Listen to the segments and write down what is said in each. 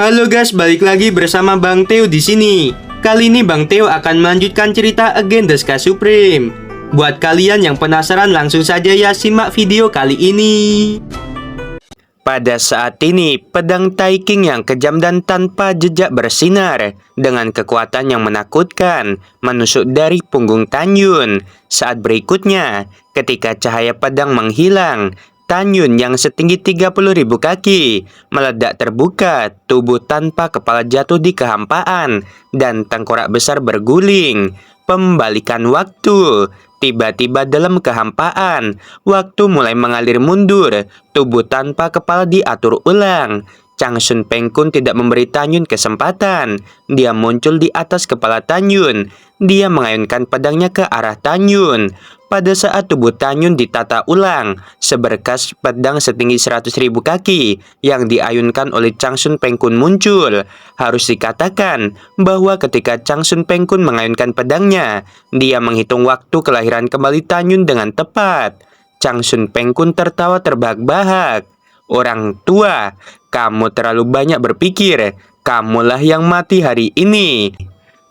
Halo guys, balik lagi bersama Bang Teo di sini. Kali ini Bang Teo akan melanjutkan cerita Again the Sky Supreme. Buat kalian yang penasaran, langsung saja ya simak video kali ini. Pada saat ini, pedang Taiking yang kejam dan tanpa jejak bersinar dengan kekuatan yang menakutkan menusuk dari punggung Tanyun. Saat berikutnya, ketika cahaya pedang menghilang, Tanyun yang setinggi 30.000 kaki meledak terbuka, tubuh tanpa kepala jatuh di kehampaan, dan tengkorak besar berguling. Pembalikan waktu. Tiba-tiba dalam kehampaan, waktu mulai mengalir mundur, tubuh tanpa kepala diatur ulang. Changsun Pengkun tidak memberi Tanyun kesempatan. Dia muncul di atas kepala Tanyun. Dia mengayunkan pedangnya ke arah Tanyun. Pada saat tubuh Tanyun ditata ulang, seberkas pedang setinggi 100.000 kaki yang diayunkan oleh Changsun Pengkun muncul. Harus dikatakan bahwa ketika Changsun Pengkun mengayunkan pedangnya, dia menghitung waktu kelahiran kembali Tanyun dengan tepat. Changsun Pengkun tertawa terbahak-bahak. "Orang tua, kamu terlalu banyak berpikir. Kamulah yang mati hari ini."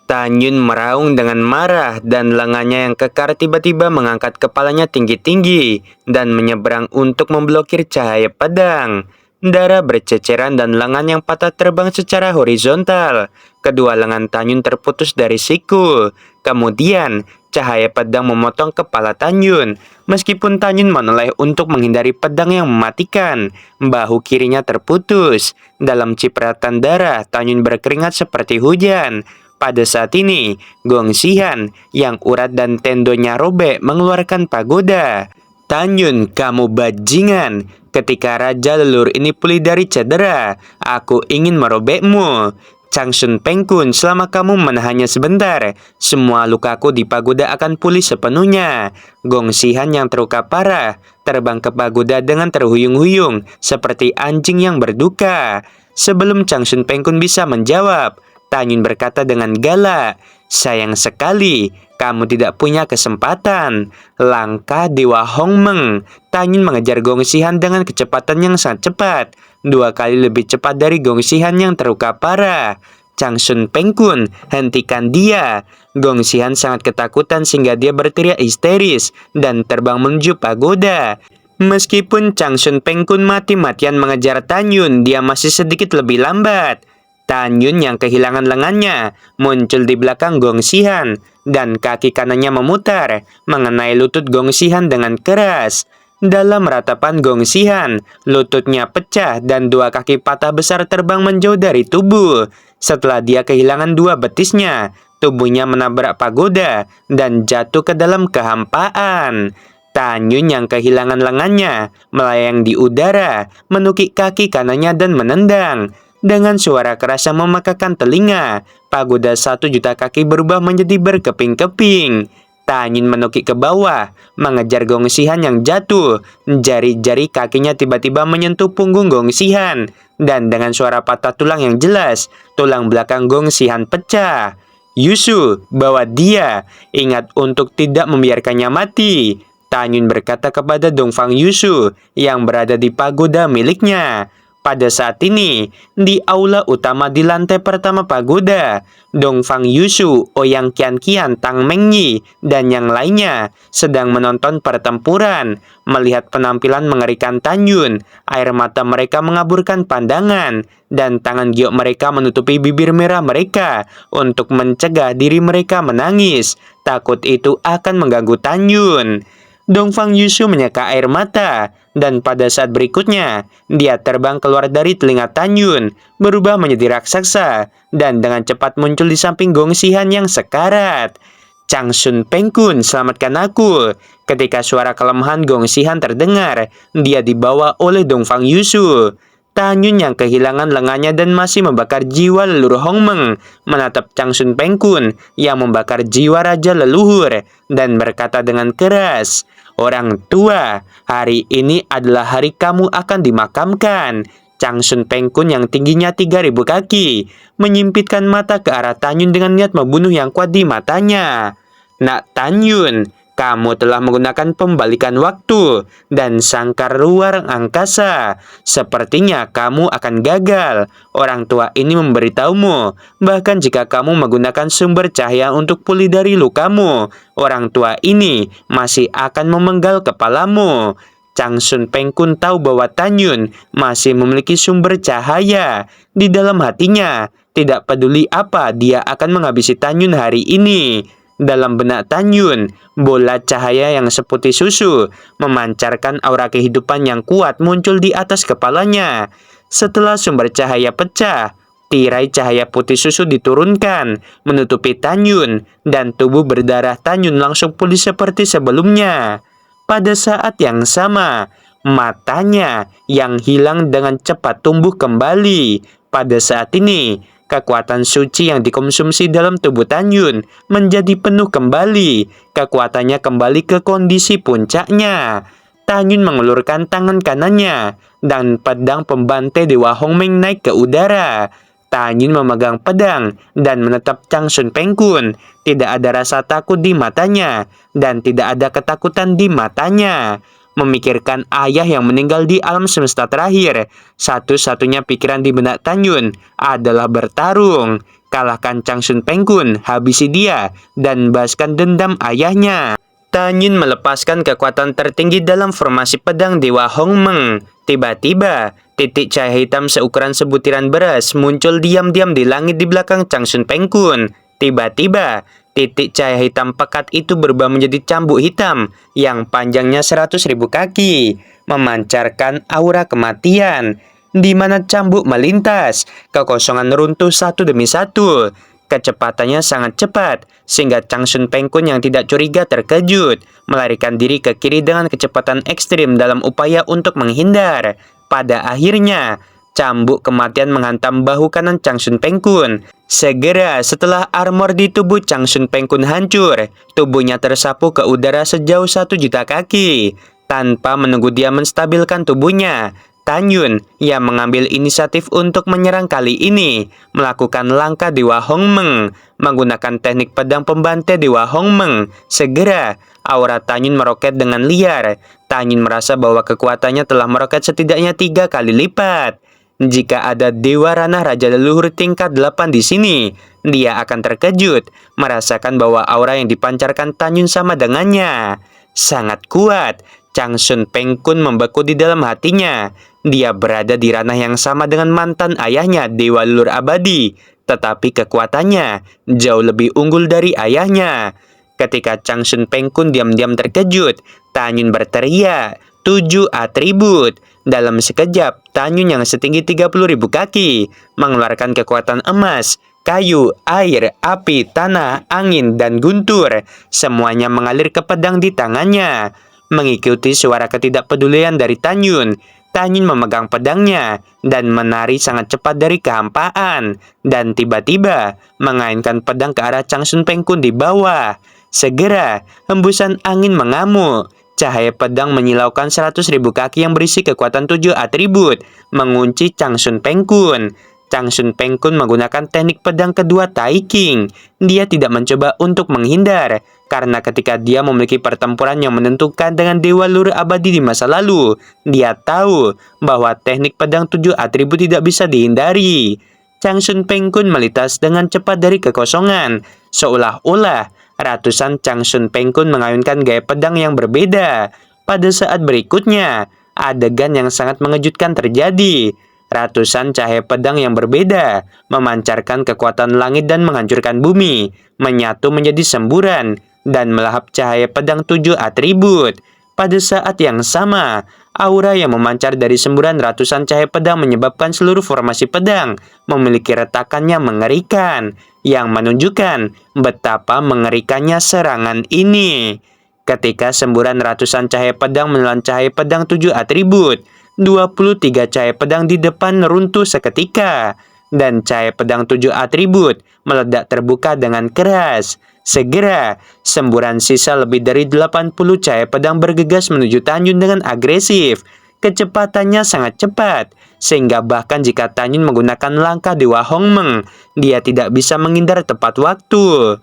Tanyun meraung dengan marah dan lengannya yang kekar tiba-tiba mengangkat kepalanya tinggi-tinggi dan menyeberang untuk memblokir cahaya pedang. Darah berceceran dan lengan yang patah terbang secara horizontal. Kedua lengan Tanyun terputus dari siku. Kemudian, cahaya pedang memotong kepala Tanyun. Meskipun Tanyun menoleh untuk menghindari pedang yang mematikan, bahu kirinya terputus. Dalam cipratan darah, Tanyun berkeringat seperti hujan. Pada saat ini, Gong Xihan yang urat dan tendonya robek mengeluarkan pagoda. "Tanyun, kamu bajingan. Ketika Raja Leluhur ini pulih dari cedera, aku ingin merobekmu. Changsun Pengkun, selama kamu menahannya sebentar, semua lukaku di pagoda akan pulih sepenuhnya." Gong Xihan yang terluka parah terbang ke pagoda dengan terhuyung-huyung seperti anjing yang berduka. Sebelum Changsun Pengkun bisa menjawab, Tanyun berkata dengan galak, "Sayang sekali, kamu tidak punya kesempatan." Langkah Dewa Hongmeng. Tanyun mengejar Gong Xihan dengan kecepatan yang sangat cepat, 2 kali lebih cepat dari Gong Xihan yang terluka parah. "Changsun Pengkun, hentikan dia!" Gong Xihan sangat ketakutan sehingga dia berteriak histeris dan terbang menuju pagoda. Meskipun Changsun Pengkun mati-matian mengejar Tanyun, dia masih sedikit lebih lambat. Tanyun yang kehilangan lengannya muncul di belakang Gong Xihan dan kaki kanannya memutar mengenai lutut Gong Xihan dengan keras. Dalam ratapan Gong Xihan, lututnya pecah dan 2 kaki patah besar terbang menjauh dari tubuh. Setelah dia kehilangan 2 betisnya, tubuhnya menabrak pagoda dan jatuh ke dalam kehampaan. Tanyun yang kehilangan lengannya melayang di udara, menukik kaki kanannya dan menendang. Dengan suara keras yang memekakan telinga, pagoda 1 juta kaki berubah menjadi berkeping-keping. Tanyun menukik ke bawah, mengejar Gong Xihan yang jatuh. Jari-jari kakinya tiba-tiba menyentuh punggung Gong Xihan, dan dengan suara patah tulang yang jelas, tulang belakang Gong Xihan pecah. "Yusu, bawa dia. Ingat untuk tidak membiarkannya mati," Tanyun berkata kepada Dongfang Yusu yang berada di pagoda miliknya. Pada saat ini, di aula utama di lantai pertama pagoda, Dongfang Yusu, Ouyang Qianqian, Tang Mengyi, dan yang lainnya sedang menonton pertempuran. Melihat penampilan mengerikan Tanyun, air mata mereka mengaburkan pandangan, dan tangan giok mereka menutupi bibir merah mereka untuk mencegah diri mereka menangis. Takut itu akan mengganggu Tanyun. Dongfang Yusu menyeka air mata, dan pada saat berikutnya, dia terbang keluar dari telinga Tanyun, berubah menjadi raksasa, dan dengan cepat muncul di samping Gong Xihan yang sekarat. "Changsun Pengkun, selamatkan aku." Ketika suara kelemahan Gong Xihan terdengar, dia dibawa oleh Dongfang Yusu. Tanyun yang kehilangan lengannya dan masih membakar jiwa leluhur Hongmeng menatap Changsun Pengkun yang membakar jiwa Raja Leluhur dan berkata dengan keras, "Orang tua, hari ini adalah hari kamu akan dimakamkan." Changsun Pengkun yang tingginya 3.000 kaki menyimpitkan mata ke arah Tanyun dengan niat membunuh yang kuat di matanya. "Nak Tanyun, Kamu telah menggunakan pembalikan waktu dan sangkar ruang angkasa. Sepertinya kamu akan gagal. Orang tua ini memberitahumu, bahkan jika kamu menggunakan sumber cahaya untuk pulih dari lukamu, orang tua ini masih akan memenggal kepalamu. Changsun Pengkun tahu bahwa Tanyun masih memiliki sumber cahaya di dalam hatinya. Tidak peduli apa, dia akan menghabisi Tanyun hari ini. Dalam benak Tanyun, bola cahaya yang seputih susu memancarkan aura kehidupan yang kuat muncul di atas kepalanya. Setelah sumber cahaya pecah, tirai cahaya putih susu diturunkan, menutupi Tanyun, dan tubuh berdarah Tanyun langsung pulih seperti sebelumnya. Pada saat yang sama, matanya yang hilang dengan cepat tumbuh kembali. Pada saat ini, kekuatan suci yang dikonsumsi dalam tubuh Tanyun menjadi penuh kembali. Kekuatannya kembali ke kondisi puncaknya. Tanyun mengulurkan tangan kanannya, dan pedang pembantai Dewa Hongmeng naik ke udara. Tanyun memegang pedang dan menatap Changsun Pengkun. Tidak ada rasa takut di matanya, dan tidak ada ketakutan di matanya. Memikirkan ayah yang meninggal di alam semesta terakhir, satu-satunya pikiran di benak Tanyun adalah bertarung. Kalahkan Changsun Pengkun, habisi dia, dan bahaskan dendam ayahnya. Tanyun melepaskan kekuatan tertinggi dalam formasi pedang Dewa Hongmeng. Tiba-tiba, titik cahaya hitam seukuran sebutiran beras muncul diam-diam di langit di belakang Changsun Pengkun. Tiba-tiba, titik cahaya hitam pekat itu berubah menjadi cambuk hitam yang panjangnya 100.000 kaki, memancarkan aura kematian. Di mana cambuk melintas, kekosongan runtuh satu demi satu. Kecepatannya sangat cepat, sehingga Changsun Pengkun yang tidak curiga terkejut, melarikan diri ke kiri dengan kecepatan ekstrim dalam upaya untuk menghindar. Pada akhirnya, cambuk kematian menghantam bahu kanan Changsun Pengkun. Segera setelah armor di tubuh Changsun Pengkun hancur, tubuhnya tersapu ke udara sejauh 1.000.000 kaki. Tanpa menunggu dia menstabilkan tubuhnya, Tanyun yang mengambil inisiatif untuk menyerang kali ini, melakukan langkah Dewa Hongmeng, menggunakan teknik pedang pembantai Dewa Hongmeng. Segera, aura Tanyun meroket dengan liar. Tanyun merasa bahwa kekuatannya telah meroket setidaknya 3 kali lipat. Jika ada Dewa Ranah Raja Leluhur tingkat 8 di sini, dia akan terkejut, merasakan bahwa aura yang dipancarkan Tanyun sama dengannya. Sangat kuat. Changsun Pengkun membeku di dalam hatinya. Dia berada di ranah yang sama dengan mantan ayahnya, Dewa Leluhur Abadi, tetapi kekuatannya jauh lebih unggul dari ayahnya. Ketika Changsun Pengkun diam-diam terkejut, Tanyun berteriak, 7 atribut. Dalam sekejap, Tanyun yang setinggi 30.000 kaki mengeluarkan kekuatan emas, kayu, air, api, tanah, angin, dan guntur. Semuanya mengalir ke pedang di tangannya. Mengikuti suara ketidakpedulian dari Tanyun, Tanyun memegang pedangnya dan menari sangat cepat dari kehampaan, dan tiba-tiba mengaitkan pedang ke arah Changsun Pengkun di bawah. Segera, hembusan angin mengamuk. Cahaya pedang menyilaukan 100.000 kaki yang berisi kekuatan 7 atribut, mengunci Changsun Pengkun. Changsun Pengkun menggunakan teknik pedang kedua Tai King. Dia tidak mencoba untuk menghindar, karena ketika dia memiliki pertempuran yang menentukan dengan Dewa Leluhur Abadi di masa lalu, dia tahu bahwa teknik pedang 7 atribut tidak bisa dihindari. Changsun Pengkun melintas dengan cepat dari kekosongan, seolah-olah ratusan Changsun Pengkun mengayunkan gaya pedang yang berbeda. Pada saat berikutnya, adegan yang sangat mengejutkan terjadi. Ratusan cahaya pedang yang berbeda memancarkan kekuatan langit dan menghancurkan bumi, menyatu menjadi semburan dan melahap cahaya pedang 7 atribut. Pada saat yang sama, aura yang memancar dari semburan ratusan cahaya pedang menyebabkan seluruh formasi pedang memiliki retakannya mengerikan, yang menunjukkan betapa mengerikannya serangan ini. Ketika semburan ratusan cahaya pedang menelan cahaya pedang 7 atribut, 23 cahaya pedang di depan runtuh seketika, dan cahaya pedang 7 atribut meledak terbuka dengan keras. Segera, semburan sisa lebih dari 80 cahaya pedang bergegas menuju Tanyun dengan agresif. Kecepatannya sangat cepat, sehingga bahkan jika Tanyun menggunakan langkah Dewa Hongmeng, dia tidak bisa menghindar tepat waktu.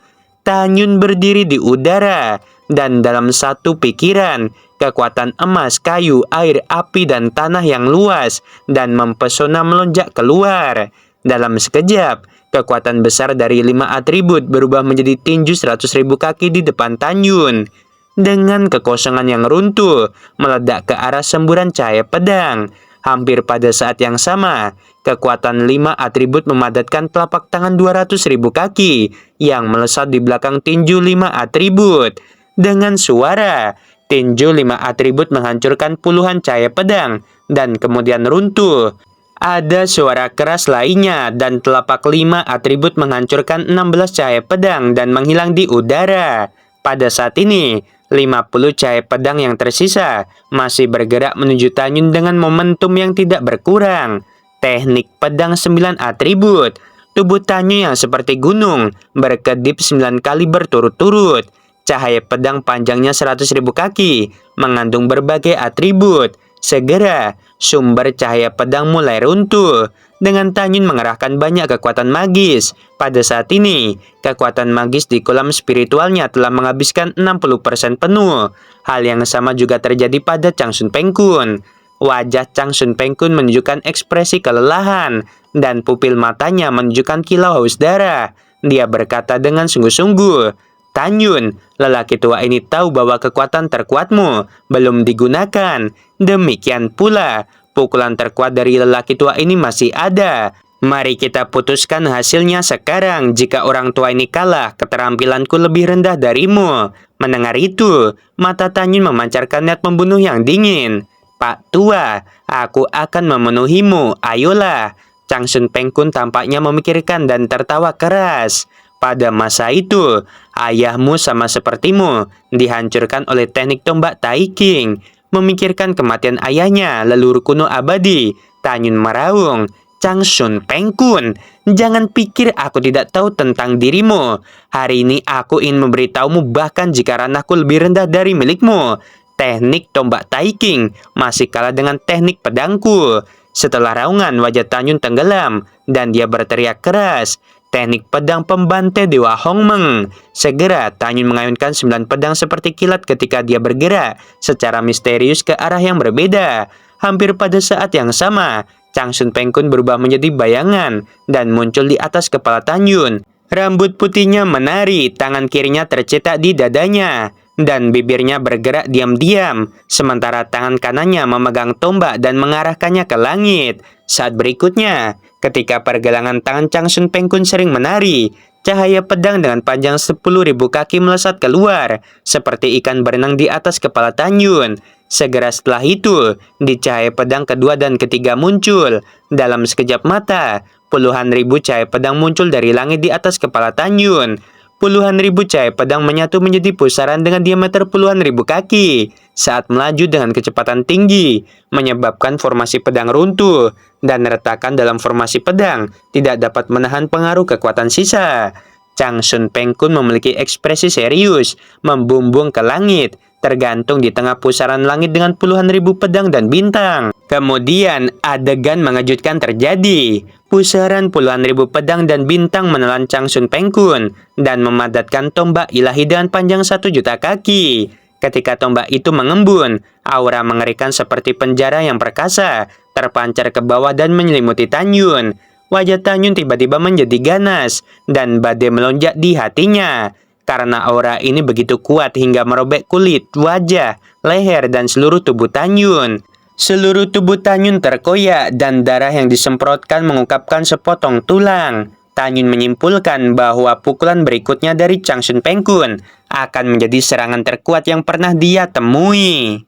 Tanyun berdiri di udara, dan dalam satu pikiran, kekuatan emas, kayu, air, api, dan tanah yang luas dan mempesona melonjak keluar. Dalam sekejap, kekuatan besar dari 5 atribut berubah menjadi tinju 100.000 kaki di depan Tanyun. Dengan kekosongan yang runtuh, meledak ke arah semburan cahaya pedang. Hampir pada saat yang sama, kekuatan 5 atribut memadatkan telapak tangan 200.000 kaki yang melesat di belakang tinju 5 atribut. Dengan suara, tinju 5 atribut menghancurkan puluhan cahaya pedang dan kemudian runtuh. Ada suara keras lainnya dan telapak 5 atribut menghancurkan 16 cahaya pedang dan menghilang di udara. Pada saat ini, 50 cahaya pedang yang tersisa masih bergerak menuju Tanyun dengan momentum yang tidak berkurang. Teknik pedang 9 atribut. Tubuh Tanyun yang seperti gunung berkedip 9 kali berturut-turut. Cahaya pedang panjangnya 100.000 kaki mengandung berbagai atribut. Segera, sumber cahaya pedang mulai runtuh. Dengan Tanyun mengerahkan banyak kekuatan magis. Pada saat ini, kekuatan magis di kolam spiritualnya telah menghabiskan 60% penuh. Hal yang sama juga terjadi pada Chang Sun Pengkun. Wajah Chang Sun Pengkun menunjukkan ekspresi kelelahan, dan pupil matanya menunjukkan kilau haus darah. Dia berkata dengan sungguh-sungguh, "Tanyun, lelaki tua ini tahu bahwa kekuatan terkuatmu belum digunakan. Demikian pula, pukulan terkuat dari lelaki tua ini masih ada. Mari kita putuskan hasilnya sekarang. Jika orang tua ini kalah, keterampilanku lebih rendah darimu." Mendengar itu, mata Tanyun memancarkan niat membunuh yang dingin. "Pak tua, aku akan memenuhimu. Ayolah." Chang Sun Pengkun tampaknya memikirkan dan tertawa keras. Pada masa itu, ayahmu sama sepertimu dihancurkan oleh teknik tombak Tai King. Memikirkan kematian ayahnya, leluhur kuno abadi, Tanyun meraung, "Chang Sun Pengkun, jangan pikir aku tidak tahu tentang dirimu. Hari ini aku ingin memberitahumu bahkan jika ranahku lebih rendah dari milikmu. Teknik tombak Tai King masih kalah dengan teknik pedangku." Setelah raungan, wajah Tanyun tenggelam dan dia berteriak keras, "Teknik pedang pembantai Dewa Hongmeng." Segera Tanyun mengayunkan 9 pedang seperti kilat ketika dia bergerak secara misterius ke arah yang berbeda. Hampir pada saat yang sama, Chang Sun Pengkun berubah menjadi bayangan dan muncul di atas kepala Tanyun. Rambut putihnya menari, tangan kirinya tercetak di dadanya, dan bibirnya bergerak diam-diam, sementara tangan kanannya memegang tombak dan mengarahkannya ke langit. Saat berikutnya, ketika pergelangan tangan Chang Sun Pengkun sering menari, cahaya pedang dengan panjang 10.000 kaki melesat keluar, seperti ikan berenang di atas kepala Tanyun. Segera setelah itu, di cahaya pedang kedua dan ketiga muncul. Dalam sekejap mata, puluhan ribu cahaya pedang muncul dari langit di atas kepala Tanyun. Puluhan ribu cahaya pedang menyatu menjadi pusaran dengan diameter puluhan ribu kaki. Saat melaju dengan kecepatan tinggi, menyebabkan formasi pedang runtuh, dan retakan dalam formasi pedang tidak dapat menahan pengaruh kekuatan sisa. Chang Sun Pengkun memiliki ekspresi serius, membumbung ke langit, tergantung di tengah pusaran langit dengan puluhan ribu pedang dan bintang. Kemudian, adegan mengejutkan terjadi. Pusaran puluhan ribu pedang dan bintang menelan Chang Sun Pengkun dan memadatkan tombak ilahi dengan panjang 1.000.000 kaki. Ketika tombak itu mengembun, aura mengerikan seperti penjara yang perkasa terpancar ke bawah dan menyelimuti Tanyun. Wajah Tanyun tiba-tiba menjadi ganas dan badai melonjak di hatinya. Karena aura ini begitu kuat hingga merobek kulit, wajah, leher, dan seluruh tubuh Tanyun. Seluruh tubuh Tanyun terkoyak dan darah yang disemprotkan mengungkapkan sepotong tulang. Tanyun menyimpulkan bahwa pukulan berikutnya dari Chang Sun Pengkun akan menjadi serangan terkuat yang pernah dia temui.